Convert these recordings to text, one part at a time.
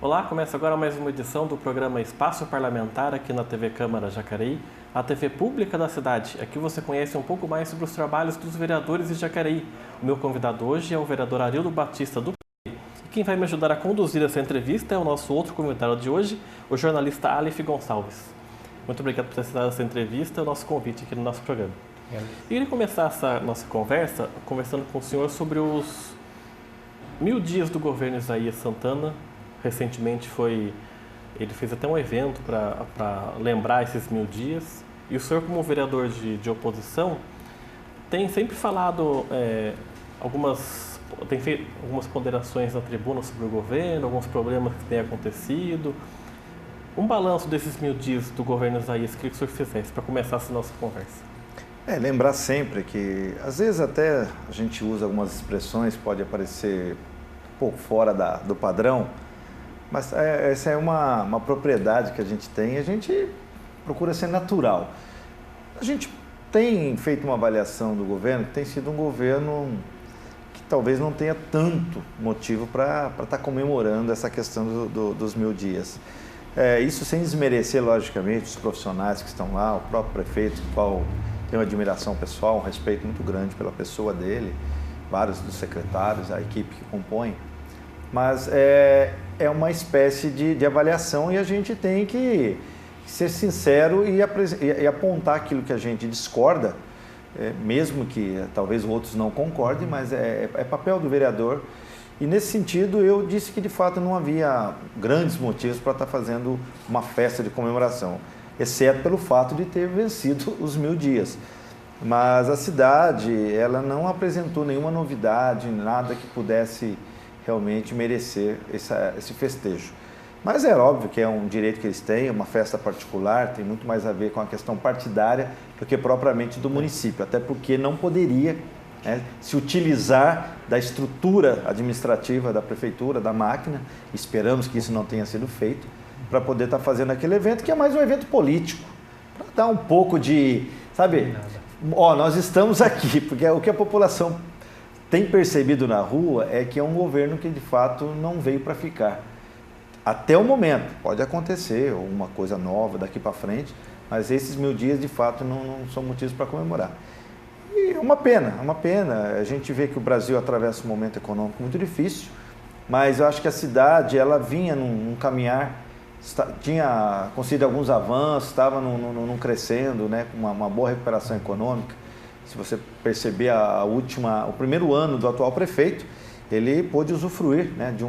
Olá, começa agora mais uma edição do programa Espaço Parlamentar aqui na TV Câmara Jacareí, a TV pública da cidade. Aqui você conhece um pouco mais sobre os trabalhos dos vereadores de Jacareí. O meu convidado hoje é o vereador Arildo Batista do PT. E quem vai me ajudar a conduzir essa entrevista é o nosso outro convidado de hoje, o jornalista Aleph Gonçalves. Muito obrigado por ter aceitado essa entrevista e o nosso convite aqui no nosso programa. Eu queria começar essa nossa conversa conversando com o senhor sobre os 1000 dias do governo Isaías Santana. Recentemente ele fez até um evento para lembrar esses 1000 dias. E o senhor, como vereador de oposição, tem sempre falado, tem feito algumas ponderações na tribuna sobre o governo, alguns problemas que têm acontecido. Um balanço desses 1000 dias do governo Isaías, queria que o senhor fizesse para começar essa nossa conversa. Lembrar sempre que, às vezes até a gente usa algumas expressões, pode aparecer um pouco fora do padrão, mas essa é uma propriedade que a gente tem e a gente procura ser natural. A gente tem feito uma avaliação do governo que tem sido um governo que talvez não tenha tanto motivo para estar comemorando essa questão dos 1000 dias. Isso sem desmerecer, logicamente, os profissionais que estão lá, o próprio prefeito, do qual tenho uma admiração pessoal, um respeito muito grande pela pessoa dele, vários dos secretários, a equipe que compõe. Mas é uma espécie de avaliação e a gente tem que ser sincero e apontar aquilo que a gente discorda, mesmo que talvez outros não concordem, mas é papel do vereador. E nesse sentido eu disse que de fato não havia grandes motivos para estar fazendo uma festa de comemoração, exceto pelo fato de ter vencido os 1000 dias. Mas a cidade, ela não apresentou nenhuma novidade, nada que pudesse realmente merecer esse festejo. Mas é óbvio que é um direito que eles têm, é uma festa particular, tem muito mais a ver com a questão partidária do que propriamente do município, até porque não poderia se utilizar da estrutura administrativa da prefeitura, da máquina, esperamos que isso não tenha sido feito, para poder estar fazendo aquele evento, que é mais um evento político, para dar um pouco de, nós estamos aqui, porque o que a população tem percebido na rua é que é um governo que de fato não veio para ficar. Até o momento, pode acontecer uma coisa nova daqui para frente, mas esses 1000 dias de fato não são motivos para comemorar. E é uma pena. A gente vê que o Brasil atravessa um momento econômico muito difícil, mas eu acho que a cidade ela vinha num caminhar, tinha conseguido alguns avanços, estava num crescendo, com uma boa recuperação econômica. Se você perceber o primeiro ano do atual prefeito, ele pôde usufruir de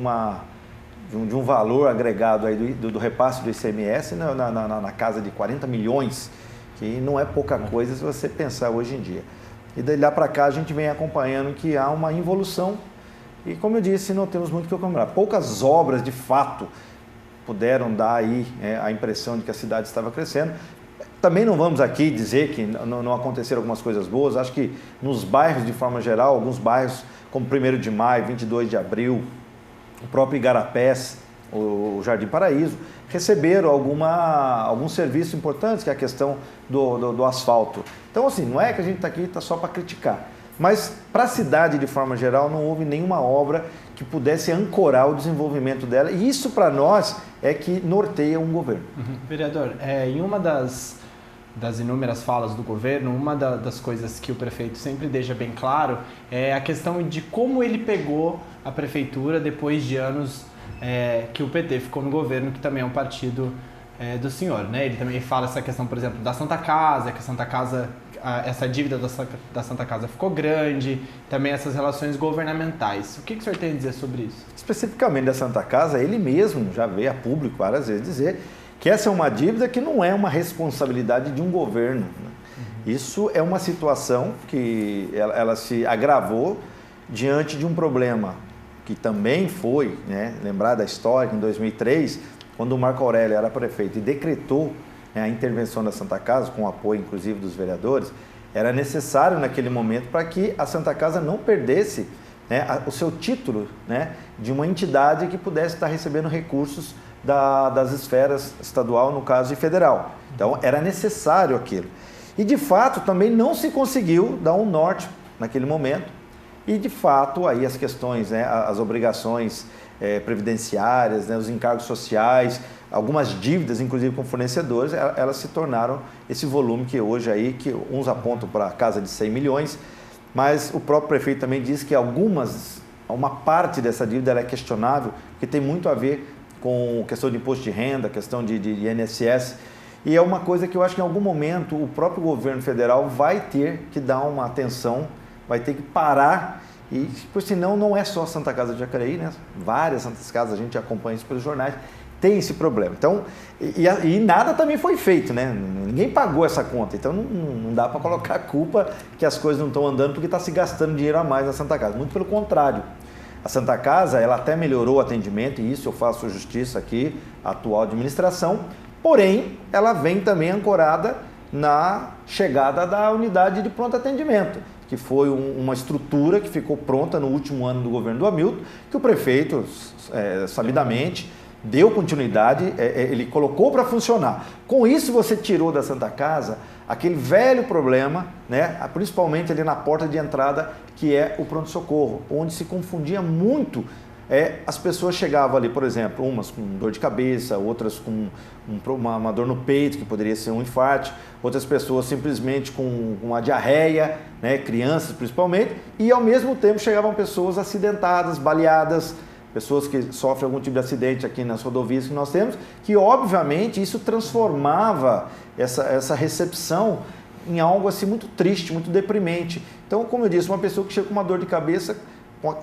um valor agregado aí do repasse do ICMS na casa de 40 milhões, que não é pouca coisa se você pensar hoje em dia. E daí lá para cá a gente vem acompanhando que há uma involução e, como eu disse, não temos muito o que comemorar. Poucas obras de fato puderam dar aí a impressão de que a cidade estava crescendo. Também não vamos aqui dizer que não aconteceram algumas coisas boas. Acho que nos bairros, de forma geral, alguns bairros, como 1º de Maio, 22 de Abril, o próprio Igarapés, o Jardim Paraíso, receberam alguns serviços importantes, que é a questão do asfalto. Então, assim, não é que a gente está aqui só para criticar. Mas, para a cidade, de forma geral, não houve nenhuma obra que pudesse ancorar o desenvolvimento dela. E isso, para nós, é que norteia um governo. Vereador, em uma das inúmeras falas do governo, uma das coisas que o prefeito sempre deixa bem claro é a questão de como ele pegou a prefeitura depois de anos que o PT ficou no governo, que também é um partido do senhor, né? Ele também fala essa questão, por exemplo, da Santa Casa, que a Santa Casa, essa dívida da Santa Casa ficou grande, também essas relações governamentais. O que o senhor tem a dizer sobre isso? Especificamente da Santa Casa, ele mesmo já veio a público várias vezes dizer que essa é uma dívida que não é uma responsabilidade de um governo. Isso é uma situação que ela se agravou diante de um problema que também foi, lembrar da história, que em 2003, quando o Marco Aurélio era prefeito e decretou a intervenção da Santa Casa, com o apoio inclusive dos vereadores, era necessário naquele momento para que a Santa Casa não perdesse o seu título de uma entidade que pudesse estar recebendo recursos das esferas estadual, no caso, e federal. Então, era necessário aquilo. E, de fato, também não se conseguiu dar um norte naquele momento. E, de fato, aí as questões, as obrigações previdenciárias, né, os encargos sociais, algumas dívidas, inclusive com fornecedores, elas se tornaram esse volume que hoje aí, que uns apontam para a casa de 100 milhões, mas o próprio prefeito também diz que uma parte dessa dívida ela é questionável, que tem muito a ver com questão de imposto de renda, questão de INSS, e é uma coisa que eu acho que em algum momento o próprio governo federal vai ter que dar uma atenção, vai ter que parar, e por senão não é só a Santa Casa de Jacareí, né? Várias Santas Casas, a gente acompanha isso pelos jornais, tem esse problema. Então, e nada também foi feito, né? Ninguém pagou essa conta, então não dá para colocar a culpa que as coisas não estão andando porque está se gastando dinheiro a mais na Santa Casa. Muito pelo contrário. A Santa Casa, ela até melhorou o atendimento, e isso eu faço justiça aqui, a atual administração, porém, ela vem também ancorada na chegada da unidade de pronto atendimento, que foi uma estrutura que ficou pronta no último ano do governo do Hamilton, que o prefeito, sabidamente, deu continuidade, ele colocou para funcionar. Com isso, você tirou da Santa Casa aquele velho problema, né, principalmente ali na porta de entrada, que é o pronto-socorro, onde se confundia muito. As pessoas chegavam ali, por exemplo, umas com dor de cabeça, outras com uma dor no peito, que poderia ser um infarto, outras pessoas simplesmente com uma diarreia, né, crianças principalmente, e ao mesmo tempo chegavam pessoas acidentadas, baleadas, pessoas que sofrem algum tipo de acidente aqui nas rodovias que nós temos, que obviamente isso transformava essa recepção em algo assim muito triste, muito deprimente. Então, como eu disse, uma pessoa que chega com uma dor de cabeça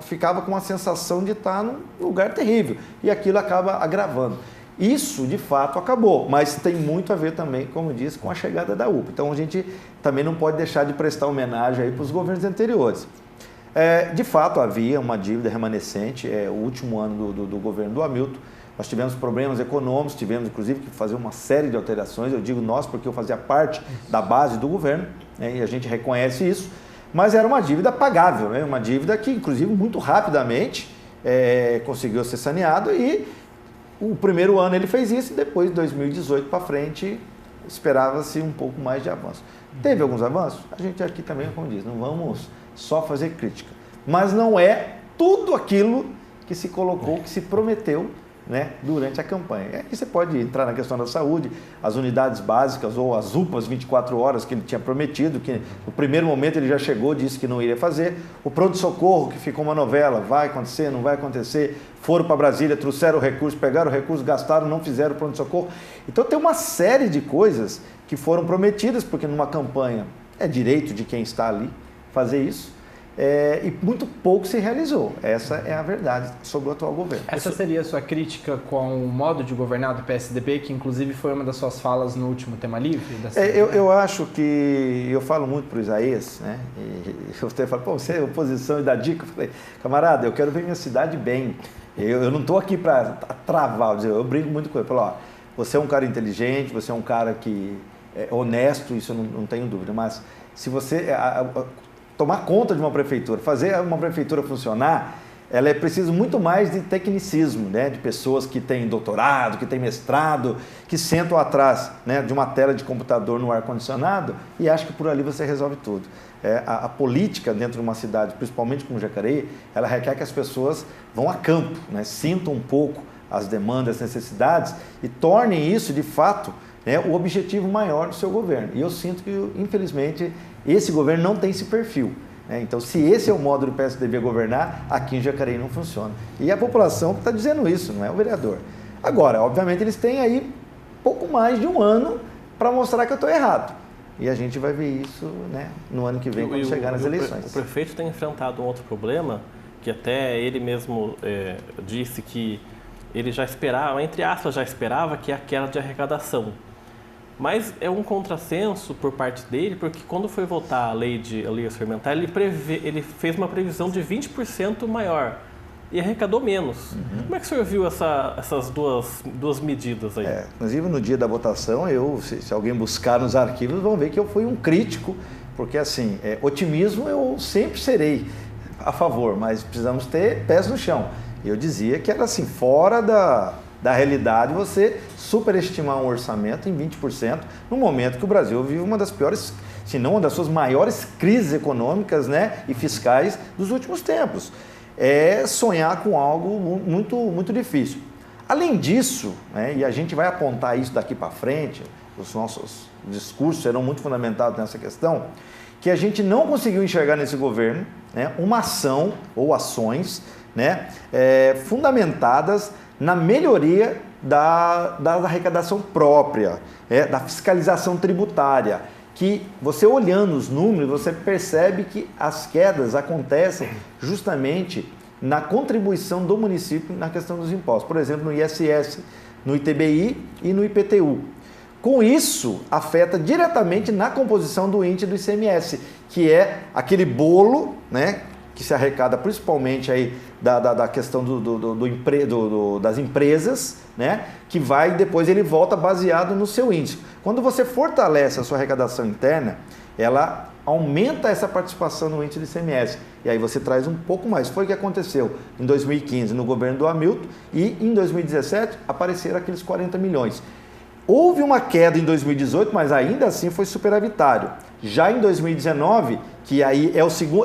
ficava com a sensação de estar num lugar terrível, e aquilo acaba agravando. Isso, de fato, acabou, mas tem muito a ver também, como eu disse, com a chegada da UPA. Então, a gente também não pode deixar de prestar homenagem aí para os governos anteriores. De fato, havia uma dívida remanescente, o último ano do governo do Hamilton. Nós tivemos problemas econômicos, tivemos inclusive que fazer uma série de alterações, eu digo nós porque eu fazia parte da base do governo, né, e a gente reconhece isso, mas era uma dívida pagável, né, uma dívida que inclusive muito rapidamente conseguiu ser saneado, e o primeiro ano ele fez isso, e depois de 2018 para frente esperava-se um pouco mais de avanço. Teve alguns avanços? A gente aqui também, como diz, não vamos só fazer crítica, mas não é tudo aquilo que se colocou, que se prometeu, né, durante a campanha. Aí você pode entrar na questão da saúde, as unidades básicas ou as UPAs 24 horas que ele tinha prometido, que no primeiro momento ele já chegou, disse que não iria fazer, o pronto-socorro que ficou uma novela, vai acontecer, não vai acontecer, foram para Brasília, trouxeram o recurso, pegaram o recurso, gastaram, não fizeram o pronto-socorro. Então tem uma série de coisas que foram prometidas, porque numa campanha é direito de quem está ali fazer isso, e muito pouco se realizou. Essa é a verdade sobre o atual governo. Essa seria a sua crítica com o modo de governar do PSDB, que inclusive foi uma das suas falas no último Tema Livre? Eu acho que, eu falo muito para o Isaías, né? E eu até falo, você é oposição e dá dica. Eu falei, camarada, eu quero ver minha cidade bem. Eu não estou aqui para travar, eu brinco muito com ele. Eu falo, você é um cara inteligente, você é um cara que é honesto, isso eu não tenho dúvida, mas se você tomar conta de uma prefeitura, fazer uma prefeitura funcionar, ela é preciso muito mais de tecnicismo, né? De pessoas que têm doutorado, que têm mestrado, que sentam atrás, né, de uma tela de computador no ar-condicionado e acham que por ali você resolve tudo. A política dentro de uma cidade, principalmente como Jacareí, ela requer que as pessoas vão a campo, né? Sintam um pouco as demandas, as necessidades e tornem isso, de fato, né, o objetivo maior do seu governo. E eu sinto que, infelizmente, esse governo não tem esse perfil, né? Então, se esse é o modo do PSDB governar, aqui em Jacareí não funciona. E a população está dizendo isso, não é o vereador. Agora, obviamente, eles têm aí pouco mais de um ano para mostrar que eu estou errado. E a gente vai ver isso, né, no ano que vem, quando chegar nas eleições. O prefeito tem enfrentado um outro problema, que até ele mesmo disse que ele já esperava, entre aspas, já esperava, que é a queda de arrecadação. Mas é um contrassenso por parte dele, porque quando foi votar a lei orçamentar, ele fez uma previsão de 20% maior e arrecadou menos. Uhum. Como é que o senhor viu essas duas medidas aí? Inclusive, no dia da votação, se alguém buscar nos arquivos, vão ver que eu fui um crítico, porque assim, otimismo eu sempre serei a favor, mas precisamos ter pés no chão. Eu dizia que era assim, fora da realidade você superestimar um orçamento em 20%, no momento que o Brasil vive uma das piores, se não uma das suas maiores crises econômicas, né, e fiscais dos últimos tempos. é sonhar com algo muito, muito difícil. Além disso, né, e a gente vai apontar isso daqui para frente, os nossos discursos serão muito fundamentados nessa questão, que a gente não conseguiu enxergar nesse governo, né, uma ação ou ações, né, fundamentadas na melhoria da arrecadação própria, da fiscalização tributária, que você olhando os números, você percebe que as quedas acontecem justamente na contribuição do município na questão dos impostos, por exemplo, no ISS, no ITBI e no IPTU. Com isso, afeta diretamente na composição do índice do ICMS, que é aquele bolo, né, que se arrecada principalmente aí da questão das empresas, né, que vai depois ele volta baseado no seu índice. Quando você fortalece a sua arrecadação interna, ela aumenta essa participação no índice do ICMS. E aí você traz um pouco mais. Foi o que aconteceu em 2015 no governo do Hamilton e em 2017 apareceram aqueles 40 milhões. Houve uma queda em 2018, mas ainda assim foi superavitário. Já em 2019, que aí é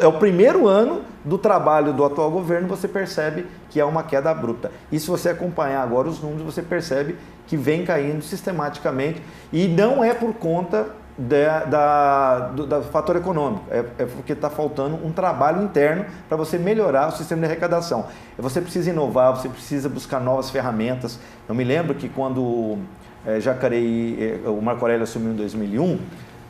o primeiro ano do trabalho do atual governo, você percebe que é uma queda abrupta. E se você acompanhar agora os números, você percebe que vem caindo sistematicamente e não é por conta do fator econômico, é porque está faltando um trabalho interno para você melhorar o sistema de arrecadação. Você precisa inovar, você precisa buscar novas ferramentas. Eu me lembro que quando Jacareí, o Marco Aurélio assumiu em 2001,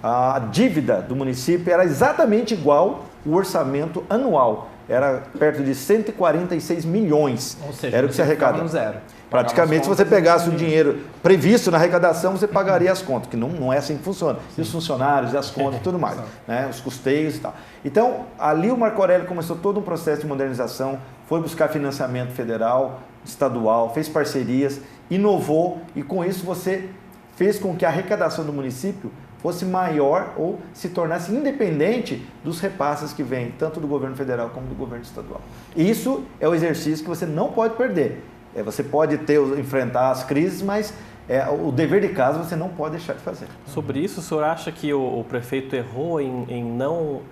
a dívida do município era exatamente igual ao orçamento anual. Era perto de 146 milhões. Ou seja, era o que se arrecada. Zero. Praticamente, se você pegasse o dinheiro previsto na arrecadação, você pagaria as contas, que não é assim que funciona. E os funcionários, e as contas e tudo mais, né? Os custeios e tal. Então, ali o Marco Aurélio começou todo um processo de modernização, foi buscar financiamento federal, estadual, fez parcerias, inovou e com isso você fez com que a arrecadação do município fosse maior ou se tornasse independente dos repasses que vêm tanto do governo federal como do governo estadual. E isso é o exercício que você não pode perder. Você pode enfrentar as crises, mas o dever de casa você não pode deixar de fazer. Sobre isso, o senhor acha que o prefeito errou em não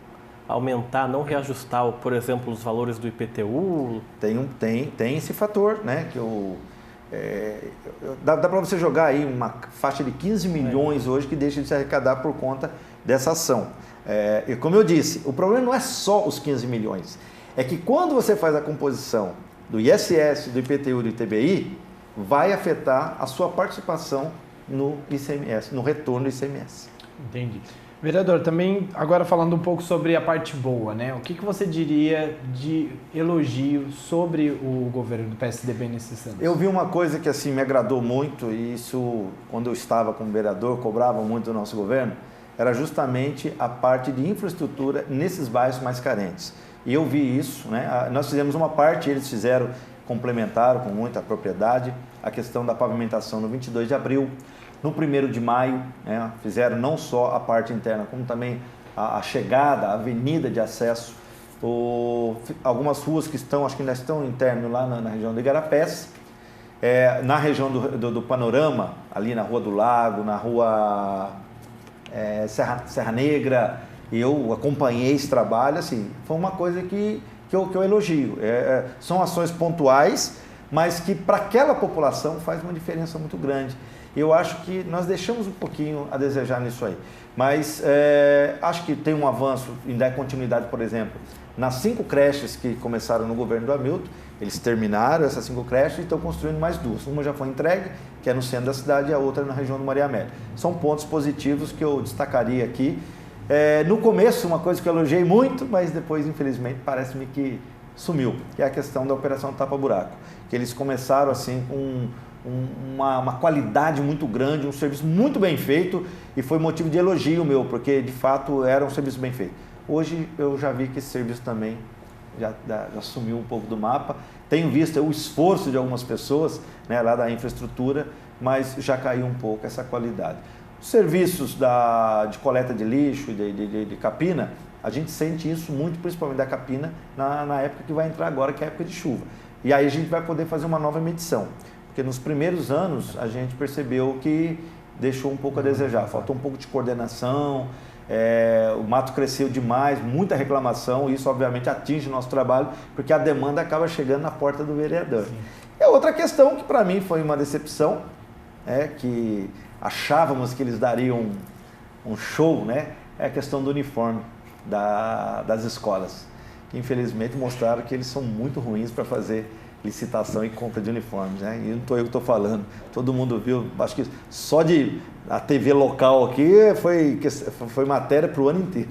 aumentar, não reajustar, por exemplo, os valores do IPTU? Tem esse fator, né? Dá para você jogar aí uma faixa de 15 milhões hoje que deixa de se arrecadar por conta dessa ação. E como eu disse, o problema não é só os 15 milhões. É que quando você faz a composição do ISS, do IPTU e do ITBI, vai afetar a sua participação no ICMS, no retorno do ICMS. Entendi. Vereador, também agora falando um pouco sobre a parte boa, né? O que você diria de elogio sobre o governo do PSDB nesses anos? Eu vi uma coisa que assim me agradou muito, e isso, quando eu estava como vereador, cobrava muito do nosso governo, era justamente a parte de infraestrutura nesses bairros mais carentes. E eu vi isso, né? Nós fizemos uma parte, eles complementaram com muita propriedade, a questão da pavimentação no 22 de abril, no 1º de maio, né? Fizeram não só a parte interna, como também a chegada, a avenida de acesso, algumas ruas que acho que ainda estão interno lá na região de Igarapés, na região do Panorama, ali na Rua do Lago, na Rua Serra Negra. Eu acompanhei esse trabalho, assim, foi uma coisa que eu elogio. São ações pontuais, mas que para aquela população faz uma diferença muito grande. Eu acho que nós deixamos um pouquinho a desejar nisso aí. Mas acho que tem um avanço em dar continuidade, por exemplo, nas 5 creches que começaram no governo do Hamilton. Eles terminaram essas 5 creches e estão construindo mais 2. Uma já foi entregue, que é no centro da cidade, e a outra na região do Maria Amélia. São pontos positivos que eu destacaria aqui. No começo, uma coisa que eu elogiei muito, mas depois, infelizmente, parece-me que sumiu, que é a questão da operação tapa-buraco. Que eles começaram assim com uma qualidade muito grande, um serviço muito bem feito, e foi motivo de elogio meu, porque de fato era um serviço bem feito. Hoje eu já vi que esse serviço também já sumiu um pouco do mapa. Tenho visto o esforço de algumas pessoas, né, lá da infraestrutura, mas já caiu um pouco essa qualidade. Os serviços de coleta de lixo, de capina, a gente sente isso muito, principalmente da capina, na época que vai entrar agora, que é a época de chuva. E aí a gente vai poder fazer uma nova medição. Porque nos primeiros anos a gente percebeu que deixou um pouco a desejar, faltou um pouco de coordenação. o mato cresceu demais, muita reclamação, e isso obviamente atinge o nosso trabalho, porque a demanda acaba chegando na porta do vereador. Sim. É outra questão que para mim foi uma decepção, que achávamos que eles dariam um show, né? É a questão do uniforme das escolas, que infelizmente mostraram que eles são muito ruins para fazer licitação e compra de uniformes, né? E não estou eu que estou falando, todo mundo viu, acho que só a TV local aqui foi matéria para o ano inteiro.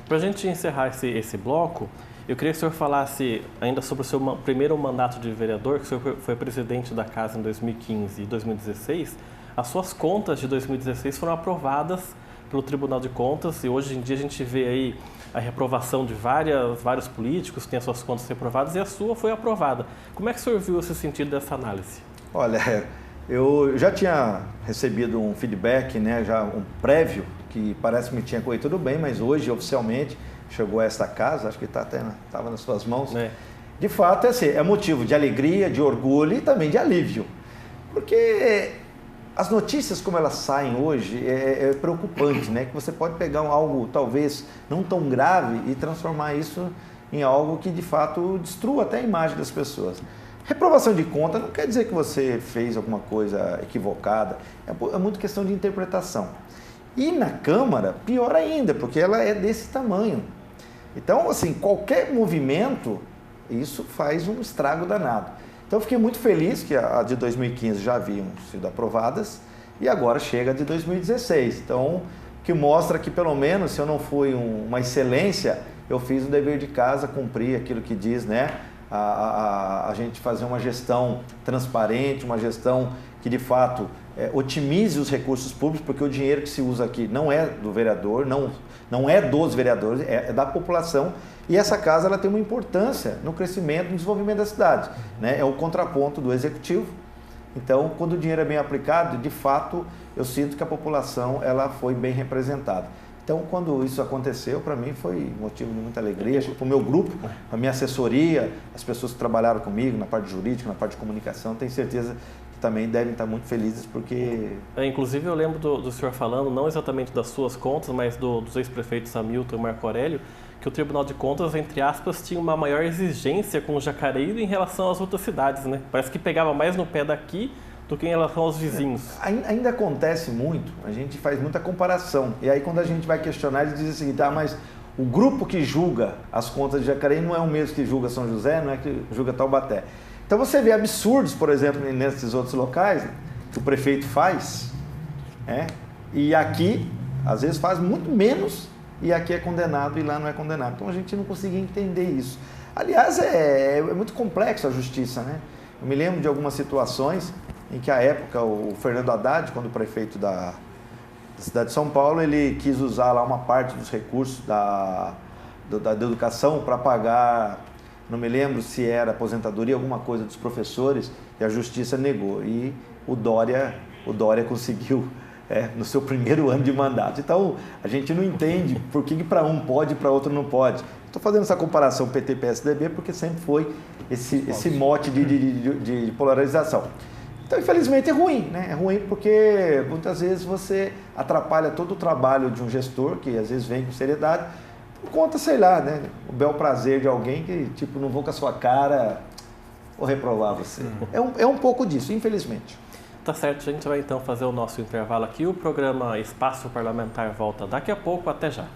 Para a gente encerrar esse bloco, eu queria que o senhor falasse ainda sobre o seu primeiro mandato de vereador, que o senhor foi presidente da casa em 2015 e 2016. As suas contas de 2016 foram aprovadas pelo Tribunal de Contas e hoje em dia a gente vê aí a reprovação de vários políticos que têm as suas contas reprovadas e a sua foi aprovada. Como é que o senhor viu esse sentido dessa análise? Olha, eu já tinha recebido um feedback, né, já um prévio, que parece que me tinha corrido tudo bem, mas hoje oficialmente chegou a esta casa, acho que estava nas suas mãos. De fato, é motivo de alegria, de orgulho e também de alívio, porque as notícias como elas saem hoje é preocupante, né? Que você pode pegar algo talvez não tão grave e transformar isso em algo que de fato destrua até a imagem das pessoas. Reprovação de conta não quer dizer que você fez alguma coisa equivocada, é muito questão de interpretação. E na Câmara, pior ainda, porque ela é desse tamanho. Então, assim, qualquer movimento, isso faz um estrago danado. Então, eu fiquei muito feliz que a de 2015 já haviam sido aprovadas e agora chega a de 2016. Então, que mostra que, pelo menos, se eu não fui uma excelência, eu fiz o dever de casa, cumpri aquilo que diz, né? A gente fazer uma gestão transparente, uma gestão que, de fato, otimize os recursos públicos, porque o dinheiro que se usa aqui não é do vereador, não é dos vereadores, é da população. E essa casa ela tem uma importância no crescimento e no desenvolvimento da cidade, né? É o contraponto do executivo. Então, quando o dinheiro é bem aplicado, de fato, eu sinto que a população ela foi bem representada. Então, quando isso aconteceu, para mim foi motivo de muita alegria, para o meu grupo, a minha assessoria, as pessoas que trabalharam comigo na parte jurídica, na parte de comunicação, tenho certeza que também devem estar muito felizes porque... Inclusive, eu lembro do senhor falando, não exatamente das suas contas, mas dos ex-prefeitos Hamilton e Marco Aurélio, que o Tribunal de Contas, entre aspas, tinha uma maior exigência com o Jacareí em relação às outras cidades, né? Parece que pegava mais no pé daqui do que em relação aos vizinhos. Ainda acontece muito, a gente faz muita comparação. E aí quando a gente vai questionar, eles dizem o seguinte, mas o grupo que julga as contas de Jacareí não é o mesmo que julga São José, não é que julga Taubaté. Então você vê absurdos, por exemplo, nesses outros locais, que o prefeito faz, e aqui, às vezes, faz muito menos, e aqui é condenado e lá não é condenado. Então a gente não conseguia entender isso. Aliás, é muito complexo a justiça, né? Eu me lembro de algumas situações em que, à época, o Fernando Haddad, quando prefeito da cidade de São Paulo, ele quis usar lá uma parte dos recursos da educação para pagar, não me lembro se era aposentadoria, alguma coisa dos professores, e a justiça negou. E o Dória conseguiu no seu primeiro ano de mandato. Então, a gente não entende por que para um pode e para outro não pode. Estou fazendo essa comparação PT-PSDB porque sempre foi esse mote de polarização. Então, infelizmente, é ruim, né? É ruim porque muitas vezes você atrapalha todo o trabalho de um gestor, que às vezes vem com seriedade, por conta, sei lá, né? O bel prazer de alguém que, tipo, não vou com a sua cara, vou reprovar você. É um pouco disso, infelizmente. Tá certo, a gente vai então fazer o nosso intervalo aqui. O programa Espaço Parlamentar volta daqui a pouco. Até já.